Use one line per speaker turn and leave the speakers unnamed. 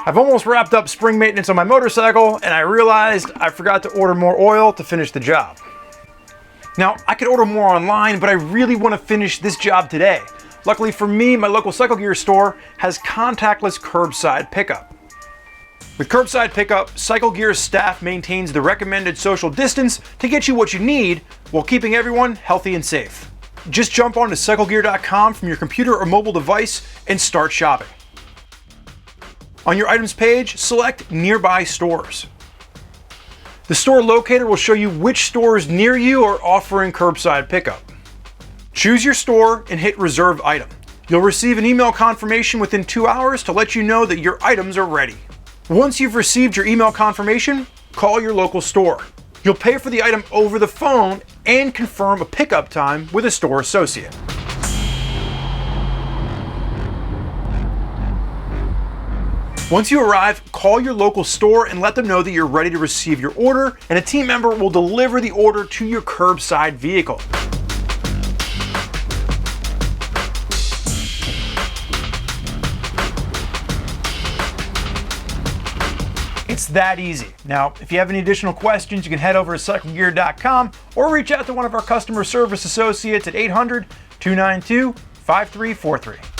I've almost wrapped up spring maintenance on my motorcycle, and I realized I forgot to order more oil to finish the job. Now, I could order more online, but I really want to finish this job today. Luckily for me, my local cycle gear store has contactless curbside pickup. With curbside pickup, Cycle Gear's staff maintains the recommended social distance to get you what you need while keeping everyone healthy and safe. Just jump onto cyclegear.com from your computer or mobile device and start shopping. On your items page, select Nearby Stores. The store locator will show you which stores near you are offering curbside pickup. Choose your store and hit Reserve Item. You'll receive an email confirmation within 2 hours to let you know that your items are ready. Once you've received your email confirmation, call your local store. You'll pay for the item over the phone and confirm a pickup time with a store associate. Once you arrive, call your local store and let them know that you're ready to receive your order, and a team member will deliver the order to your curbside vehicle. It's that easy. Now, if you have any additional questions, you can head over to cyclegear.com or reach out to one of our customer service associates at 800-292-5343.